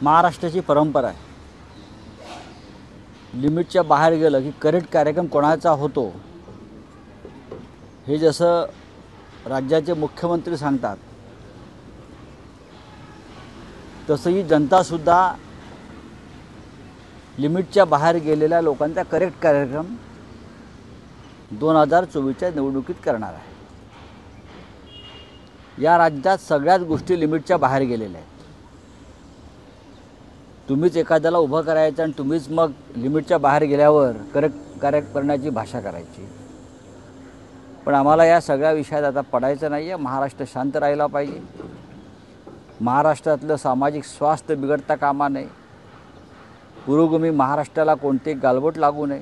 महाराष्ट्राची परंपरा आहे, लिमिटच्या बाहेर गेलं की करेक्ट कार्यक्रम कोणाचा होतो हे जसं राज्याचे मुख्यमंत्री सांगतात तसं ही जनतासुद्धा लिमिटच्या बाहेर गेलेल्या लोकांचा करेक्ट कार्यक्रम 2024च्या निवडणुकीत करणार आहे। या राज्यात सगळ्याच गोष्टी लिमिटच्या बाहेर गेलेल्या आहेत। तुम्हीच एखाद्याला उभं करायचं आणि तुम्हीच मग लिमिटच्या बाहेर गेल्यावर करेक्ट करण्याची भाषा करायची। पण आम्हाला या सगळ्या विषयात आता पडायचं नाही आहे। महाराष्ट्र शांत राहिला पाहिजे। महाराष्ट्रातलं सामाजिक स्वास्थ्य बिघडता कामा नये। पुरोगामी महाराष्ट्राला कोणते गालबोट लागू नये।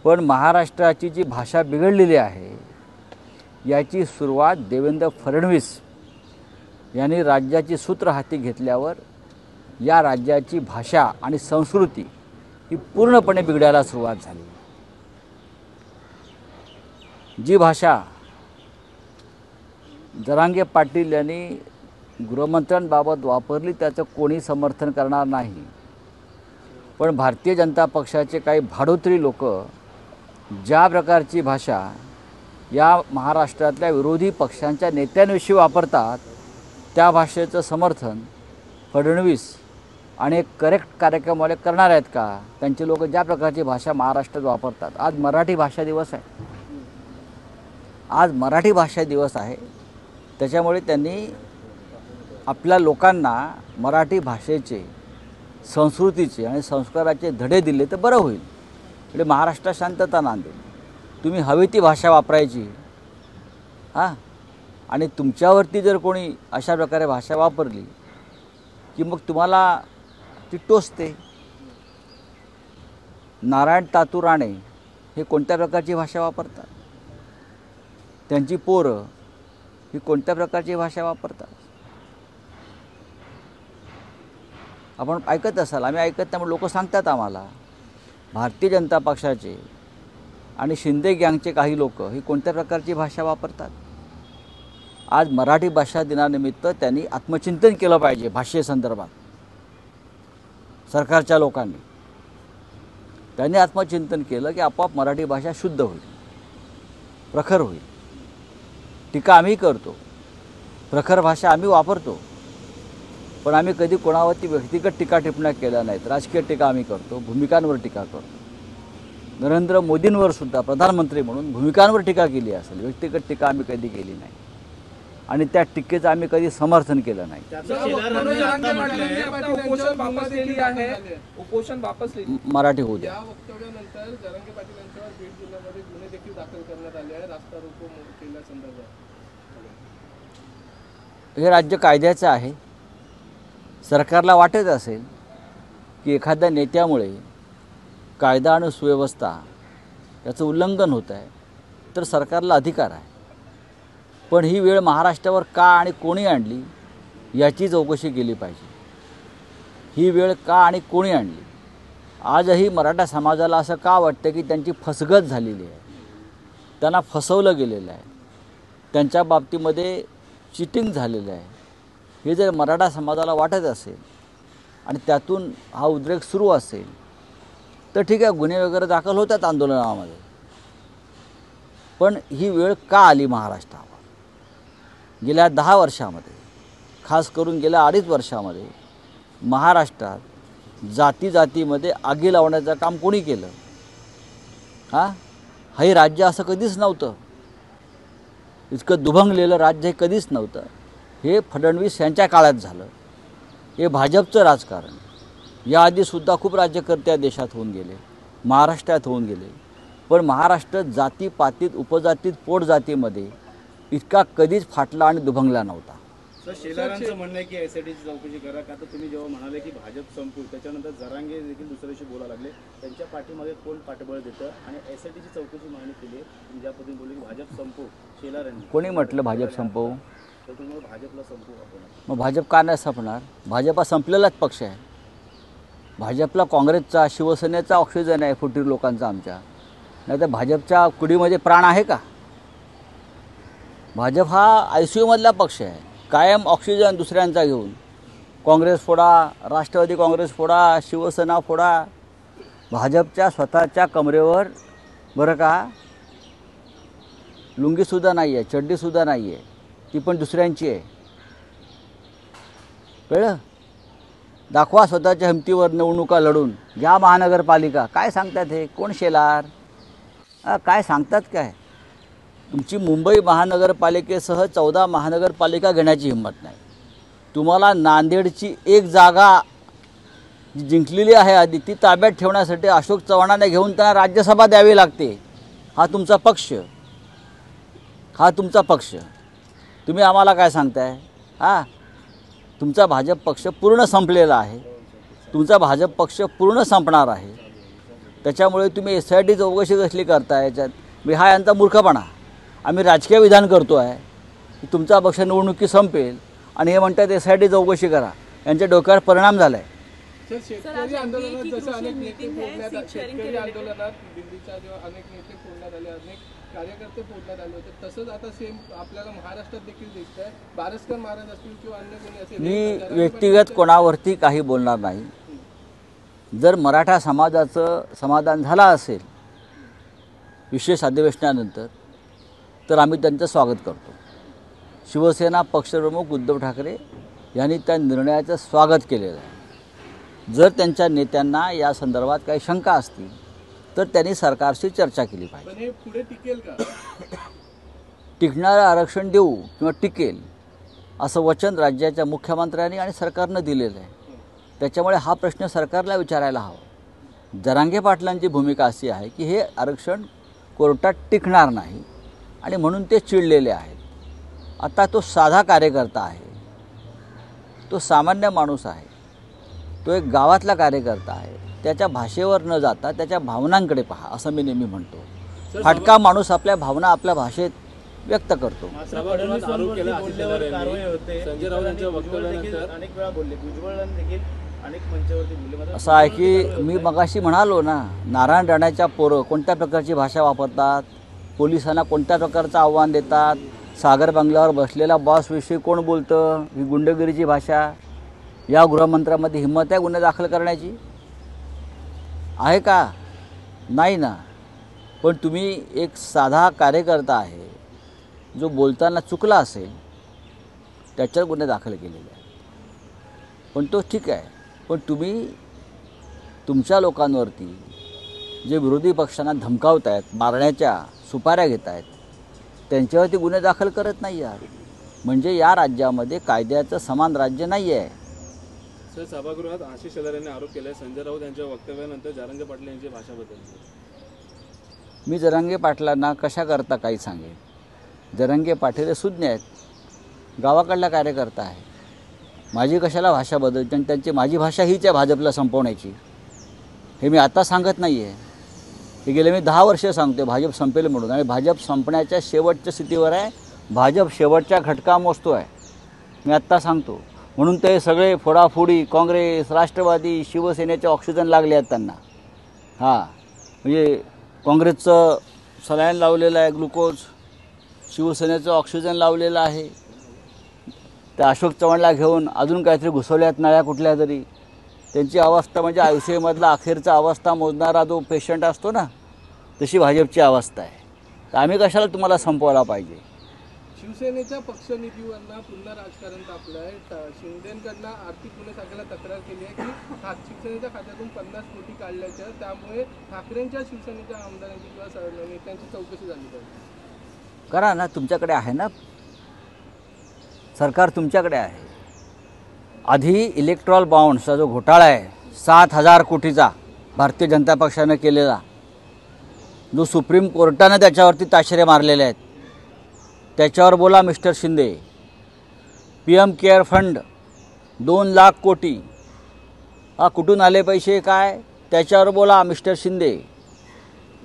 पण महाराष्ट्राची जी भाषा बिघडलेली आहे याची सुरुवात देवेंद्र फडणवीस यांनी राज्याची सूत्र हाती घेतल्यावर या राज्याची भाषा आणि संस्कृती ही पूर्णपणे बिघडायला सुरुवात झाली। जी भाषा जरांगे पाटील यांनी गृहमंत्र्यांबाबत वापरली त्याचं कोणी समर्थन करणार नाही। पण भारतीय जनता पक्षाचे काही भाडोत्री लोक ज्या प्रकारची भाषा या महाराष्ट्रातल्या विरोधी पक्षांच्या नेत्यांविषयी वापरतात त्या भाषेचं समर्थन फडणवीस आणि करेक्ट कार्यक्रमवाले करणार आहेत का? त्यांचे लोक ज्या प्रकारची भाषा महाराष्ट्रात वापरतात। आज मराठी भाषा दिवस आहे। आज मराठी भाषा दिवस आहे। त्याच्यामुळे त्यांनी आपल्या लोकांना मराठी भाषेचे संस्कृतीचे आणि संस्काराचे धडे दिले तर बरं होईल। म्हणजे महाराष्ट्रात शांतता नांदेल। तुम्ही हवी ती भाषा वापरायची आणि तुमच्यावरती जर कोणी अशा प्रकारे भाषा वापरली की मग तुम्हाला ती टोचते। नारायण तातू राणे हे कोणत्या प्रकारची भाषा वापरतात? त्यांची पोरं ही कोणत्या प्रकारची भाषा वापरतात? आपण ऐकत असाल, आम्ही ऐकत त्यामुळे लोक सांगतात आम्हाला। भारतीय जनता पक्षाचे आणि शिंदे गँगचे काही लोक ही कोणत्या प्रकारची भाषा वापरतात? आज मराठी भाषा दिनानिमित्त त्यांनी आत्मचिंतन केलं पाहिजे। भाषेसंदर्भात सरकारच्या लोकांनी त्यांनी आत्मचिंतन केलं की आपोआप मराठी भाषा शुद्ध होईल, प्रखर होईल। टीका आम्ही करतो, प्रखर भाषा आम्ही वापरतो, पण आम्ही कधी कोणावरती व्यक्तिगत टीका टिप्पण्या केल्या नाहीत। राजकीय टीका आम्ही करतो, भूमिकांवर टीका करतो। नरेंद्र मोदींवर सुद्धा प्रधानमंत्री म्हणून भूमिकांवर टीका केली असेल, व्यक्तिगत टीका आम्ही कधी केली नाही आणि त्या टीकेचं आम्ही कधी समर्थन केलं नाही। मराठी होऊ द्या। हे राज्य कायद्याचं आहे। सरकारला वाटत असेल की एखाद्या नेत्यामुळे कायदा आणि सुव्यवस्था याचं उल्लंघन होत आहे तर सरकारला अधिकार आहे। पण ही वेळ महाराष्ट्रावर का आणि कोणी आणली याची चौकशी केली पाहिजे। ही वेळ का आणि कोणी आणली? आजही मराठा समाजाला असं का वाटतं की त्यांची फसगत झालेली आहे, त्यांना फसवलं गेलेलं आहे, त्यांच्या बाबतीमध्ये चिटिंग झालेलं आहे। हे जर मराठा समाजाला वाटत असेल आणि त्यातून हा उद्रेक सुरू असेल तर ठीक आहे, गुन्हे वगैरे दाखल होतात आंदोलनामध्ये। पण ही वेळ का आली महाराष्ट्रावर? गेल्या 10 वर्षामध्ये, खास करून गेल्या 2.5 वर्षामध्ये महाराष्ट्रात जातीमध्ये आगी लावण्याचं काम कोणी केलं? हे राज्य असं कधीच नव्हतं। इतकं दुभंगलेलं राज्य हे कधीच नव्हतं। हे फडणवीस यांच्या काळात झालं। हे भाजपचं राजकारण। याआधीसुद्धा खूप राज्यकर्ते या देशात होऊन गेले, महाराष्ट्रात होऊन गेले, पण महाराष्ट्र जातीपातीत, उपजातीत, पोटजातीमध्ये इतका कधीच फाटला आणि दुभंगला नव्हता। सर, शेलारांचं म्हणणं आहे की एसआयटीची चौकशी करा। का तर तुम्ही जेव्हा म्हणाले की भाजप संपू, त्याच्यानंतर जरांगे देखील दुसऱ्याशी बोलायला लागले, त्यांच्या पाठीमागे कोण पाठबळ देतं आणि एसआयटीची चौकशी मागणी केली आहे। ज्या पद्धतीने बोलले की भाजप संपू, शेलारांनी कोणी म्हटलं भाजप संपवू? तर तुम्ही भाजपला संपू आपण? मग भाजप का नाही संपणार? भाजप हा संपलेलाच पक्ष आहे। भाजपला काँग्रेसचा, शिवसेनेचा ऑक्सिजन आहे फुटीर लोकांचा आमच्या। नाही तर भाजपच्या कुडीमध्ये प्राण आहे का? भाजप हा ICU मधला पक्ष आहे, कायम ऑक्सिजन दुसऱ्यांचा घेऊन। काँग्रेस फोडा, राष्ट्रवादी काँग्रेस फोडा, शिवसेना फोडा, भाजपच्या स्वतःच्या कमरेवर बरं का लुंगीसुद्धा नाही आहे, चड्डीसुद्धा नाही आहे, ती पण दुसऱ्यांची आहे. कळलं? दाखवा स्वतःच्या हिमतीवर निवडणुका लढून, घ्या महानगरपालिका. काय सांगतात हे? कोण शेलार? काय सांगतात काय? तुमची मुंबई महानगरपालिकेसह 14 महानगरपालिका घेण्याची हिंमत नाही. तुम्हाला नांदेडची एक जागा जी जिंकलेली आहे आधी ती ताब्यात ठेवण्यासाठी अशोक चव्हाणांना घेऊन त्यांना राज्यसभा द्यावी लागते. हा तुमचा पक्ष, हा तुमचा पक्ष. तुम्ही आम्हाला काय सांगताय? तुमचा भाजप पक्ष पूर्ण संपलेला आहे. तुमचा भाजप पक्ष पूर्ण संपणार आहे. त्याच्यामुळे तुम्ही SIT चौकशी कसली करताय? याच्यात हा यांचा मूर्खपणा. आम्ही राजकीय विधान करतो आहे की तुमचा पक्ष निवडणुकी संपेल आणि हे म्हणतात SIT चौकशी करा. यांच्या डोक्यावर परिणाम झाला आहे. शेतकरी आंदोलनात जसं अनेक नेते फोडण्यात, शेतकरी आंदोलनात दिल्लीच्या जेव्हा अनेक नेते फोडण्यात आले, अनेक कार्यकर्ते फोडण्यात आले होते, तसंच आता सेम आपल्याला महाराष्ट्रात देखील दिसतंय. बारस्कर महाराज असतील किंवा अन्य कोणी असेल, मी व्यक्तिगत कोणावरती काही बोलणार नाही. जर मराठा समाजाचं समाधान झालं असेल विशेष अधिवेशनानंतर तर आम्ही त्यांचं स्वागत करतो. शिवसेना पक्षप्रमुख उद्धव ठाकरे यांनी त्या निर्णयाचं स्वागत केलेलं आहे. जर त्यांच्या नेत्यांना या संदर्भात काही शंका असतील तर त्यांनी सरकारशी चर्चा केली पाहिजे. पण हे पुढे टिकेल का? टिकणारं आरक्षण देऊ किंवा टिकेल असं वचन राज्याच्या मुख्यमंत्र्यांनी आणि सरकारनं दिलेलं आहे. त्याच्यामुळे हा प्रश्न सरकारला विचारायला हवा. जरांगे पाटलांची भूमिका अशी आहे की हे आरक्षण कोर्टात टिकणार नाही आणि म्हणून ते चिडलेले आहेत. आता तो साधा कार्यकर्ता आहे, तो सामान्य माणूस आहे, तो एक गावातला कार्यकर्ता आहे. त्याच्या भाषेवर न जाता त्याच्या भावनांकडे पहा असं मी नेहमी म्हणतो. फाटका माणूस आपल्या भावना आपल्या भाषेत व्यक्त करतो. असं आहे की मी मगाशी म्हणालो ना, नारायण राणेच्या पोरं कोणत्या प्रकारची भाषा वापरतात, पोलिसांना कोणत्या प्रकारचं आव्हान देतात, सागर बंगल्यावर बसलेला बॉसविषयी कोण बोलतं, ही गुंडगिरीची भाषा. या गृहमंत्र्यामध्ये हिंमत आहे गुन्हे दाखल करण्याची? आहे का? नाही ना. पण तुम्ही एक साधा कार्यकर्ता आहे जो बोलताना चुकला असेल त्याच्यावर गुन्हे दाखल केलेले आहेत. पण तो ठीक आहे. पण तुम्ही तुमच्या लोकांवरती जे विरोधी पक्षांना धमकावत आहेत, मारण्याच्या सुपाऱ्या घेत आहेत, त्यांच्यावरती गुन्हे दाखल करत नाही आहात. म्हणजे या राज्यामध्ये कायद्याचं समान राज्य नाही आहे. सर, सभागृहात आशिष शेलार यांनी आरोप केला संजय राऊत यांच्या वक्तव्यानंतर जरांगे पाटील यांची भाषा बदलली. मी जरांगे पाटलांना कशा करता काही सांगेन. जरांगे पाटील हे सुज्ञ आहेत, गावाकडला कार्यकर्ता आहे. माझी कशाला भाषा बदलते? आणि त्यांची माझी भाषा हीच आहे भाजपला संपवण्याची. हे मी आता सांगत नाही आहे, हे गेले मी 10 वर्ष सांगतो भाजप संपेल म्हणून. आणि भाजप संपण्याच्या शेवटच्या स्थितीवर आहे. भाजप शेवटच्या घटका मोजतो आहे, मी आत्ता सांगतो. म्हणून ते सगळे फोडाफोडी काँग्रेस, राष्ट्रवादी, शिवसेनेचे ऑक्सिजन लागले आहेत त्यांना. म्हणजे काँग्रेसचं सलाईन लावलेलं आहे, ग्लुकोज, शिवसेनेचं ऑक्सिजन लावलेलं आहे. त्या अशोक चव्हाणला घेऊन अजून काहीतरी घुसवल्यात नळ्या कुठल्या तरी. त्यांची अवस्था म्हणजे आयुष्यामधला अखेरचा अवस्था मोजणारा जो पेशंट असतो ना, तशी भाजपची अवस्था आहे. तर आम्ही कशाला तुम्हाला संपवायला पाहिजे? शिवसेनेच्या पक्षनिधीवरनं पुन्हा राजकारण तापलं आहे. शिंदेकडनं आर्थिक गुन्हे शाखेला तक्रार केली आहे की शिवसेनेच्या खात्यातून 50 कोटी काढल्याचं, त्यामुळे ठाकरेंच्या शिवसेनेच्या आमदारांची किंवा नेत्यांची चौकशी झाली पाहिजे. करा ना, तुमच्याकडे आहे ना सरकार, तुमच्याकडे आहे. आधी इलेक्ट्रॉल बॉन्ड्सचा जो घोटाळा आहे 7,000 कोटीचा भारतीय जनता पक्षानं केलेला, जो सुप्रीम कोर्टानं त्याच्यावरती ताशेरे मारलेले आहेत, त्याच्यावर बोला mister Shinde. PM care fund 2 lakh कोटी, कुठून आले पैसे काय, त्याच्यावर बोला मिस्टर शिंदे.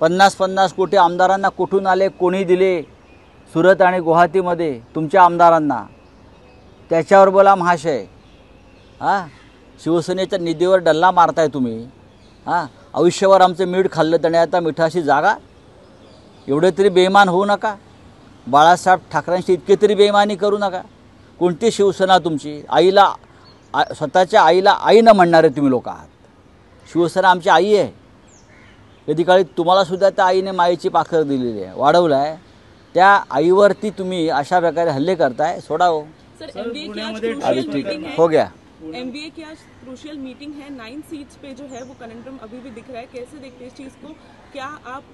50-50 कोटी आमदारांना कुठून आले, कोणी दिले सुरत आणि गुवाहाटीमध्ये तुमच्या आमदारांना, त्याच्यावर बोला महाशय. शिवसेनेच्या निधीवर डल्ला मारताय तुम्ही. आयुष्यभर आमचं मीठ खाल्लं त्याने आता मिठाशी जागा. एवढे तरी बेईमान होऊ नका. बाळासाहेब ठाकरेंशी इतके तरी बेईमानी करू नका. कोणती शिवसेना तुमची? आईला स्वतःच्या आईला आई न म्हणणारे तुम्ही लोक आहात. शिवसेना आमची आई आहे. कधी काळी तुम्हालासुद्धा त्या आईने मायेची पाखर दिलेली आहे, वाढवलं आहे. त्या आईवरती तुम्ही अशा प्रकारे हल्ले करताय. सोडावं. सर एमबीए की आज अभी क्रूशियल ठीक मीटिंग है, है. हो गया. एमबीए की आज क्रूशियल मीटिंग है. 9 सीट्स पे जो है वो कंडम अभी भी दिख रहा है. कैसे देखते हैं इस चीज को? क्या आप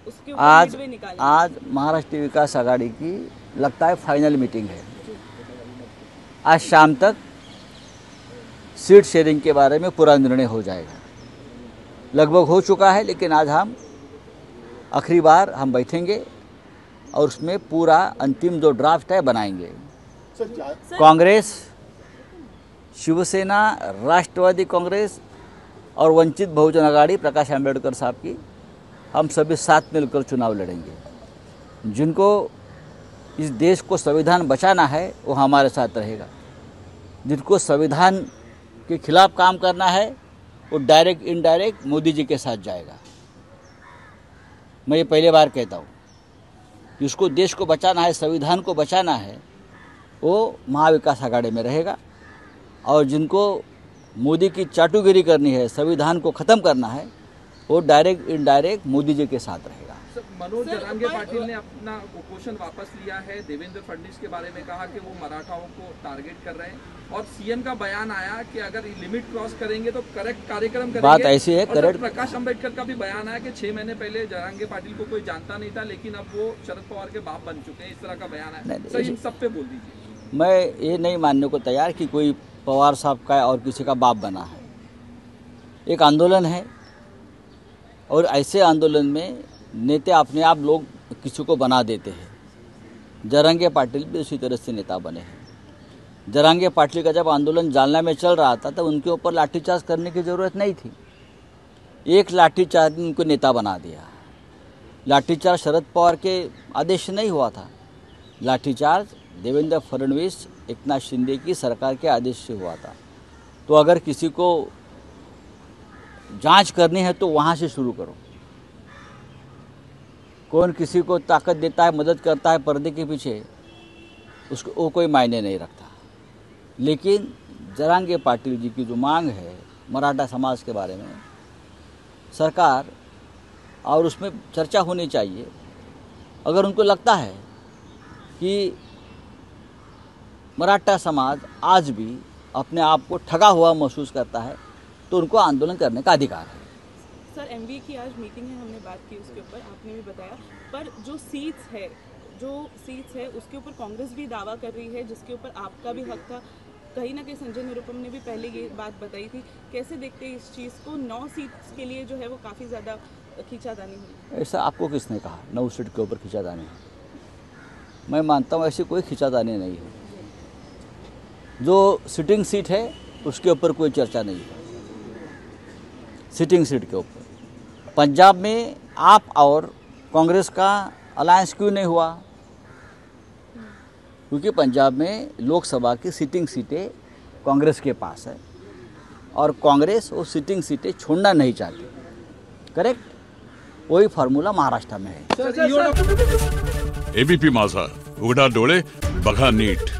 उसके ऊपर आज मिडवे निकालें? आज महाराष्ट्र विकास आघाड़ी की लगता है फाइनल मीटिंग है. आज शाम तक सीट शेयरिंग के बारे में पूरा निर्णय हो जाएगा. लगभग हो चुका है, लेकिन आज हम आखिरी बार हम बैठेंगे और उसमें पूरा अंतिम जो ड्राफ्ट है बनाएंगे. कांग्रेस, शिवसेना, राष्ट्रवादी कांग्रेस और वंचित बहुजन आघाड़ी प्रकाश आंबेडकर साहब की, हम सभी साथ मिलकर चुनाव लड़ेंगे. जिनको इस देश को संविधान बचाना है वो हमारे साथ रहेगा. जिनको संविधान के खिलाफ काम करना है वो डायरेक्ट इनडायरेक्ट मोदी जी के साथ जाएगा. मैं ये पहले बार कहता हूँ, जिसको देश को बचाना है, संविधान को बचाना है, वो महाविकास आघाड़ी में रहेगा. और जिनको मोदी की चाटुगिरी करनी है, संविधान को ख़त्म करना है, वो डायरेक्ट इनडायरेक्ट मोदी जी के साथ रहेगा. मनोज जरांगे पाटिल ने अपना कुपोषण वापस लिया है. देवेंद्र फडणवीस के बारे में कहा कि वो मराठाओं को टारगेट कर रहे हैं. और सीएम का बयान आया कि अगर लिमिट क्रॉस करेंगे तो करेक्ट कार्यक्रम करेंगे. बात ऐसी है, और करेक्ट. प्रकाश अंबेडकर का भी बयान आया कि 6 महीने पहले जरांगे पाटिल को कोई जानता नहीं था, लेकिन अब वो शरद पवार के बाप बन चुके हैं. इस तरह का बयान आया. सर इन सब पे बोल दीजिए. मैं ये नहीं मानने को तैयार कि कोई पवार साहब का और किसी का बाप बना है. एक आंदोलन है और ऐसे आंदोलन में नेता अपने आप लोग किसी को बना देते हैं. जरांगे पाटिल भी उसी तरह से नेता बने हैं. जरांगे पाटिल का जब आंदोलन जालना में चल रहा था तो उनके ऊपर लाठीचार्ज करने की ज़रूरत नहीं थी. एक लाठीचार्ज ने उनको नेता बना दिया. लाठीचार्ज शरद पवार के आदेश से नहीं हुआ था. लाठीचार्ज देवेंद्र फडणवीस, एकनाथ शिंदे की सरकार के आदेश से हुआ था. तो अगर किसी को जांच करनी है तो वहाँ से शुरू करो. कौन किसी को ताकत देता है, मदद करता है पर्दे के पीछे, उसको वो कोई मायने नहीं रखता. लेकिन जरांगे पाटिल जी की जो मांग है मराठा समाज के बारे में, सरकार और उसमें चर्चा होनी चाहिए. अगर उनको लगता है कि मराठा समाज आज भी अपने आप को ठगा हुआ महसूस करता है तो उनको आंदोलन करने का अधिकार है. सर एमबीए की आज मीटिंग है, हमने बात की उसके ऊपर, आपने भी बताया. पर जो सीट्स है उसके ऊपर कांग्रेस भी दावा कर रही है, जिसके ऊपर आपका भी हक था. कहीं ना कहीं संजय निरुपम ने भी पहले ये बात बताई थी. कैसे देखते हैं इस चीज़ को? 9 सीट्स के लिए जो है वो काफ़ी ज़्यादा खींचातानी हुई. ऐसा आपको किसने कहा 9 सीट के ऊपर खींचातानी? मैं मानता हूँ ऐसी कोई खींचातानी नहीं है. जो सिटिंग सीट है उसके ऊपर कोई चर्चा नहीं है. सिटिंग सीट के ऊपर पंजाब में आप और कांग्रेस का अलायंस क्यों नहीं हुआ? क्योंकि पंजाब में लोकसभा की सिटिंग सीटें कांग्रेस के पास है और कांग्रेस वो सिटिंग सीटें छोड़ना नहीं चाहती. करेक्ट. वही फॉर्मूला महाराष्ट्र में है. एबीपी माझा, उघडा डोळे बघा नीट.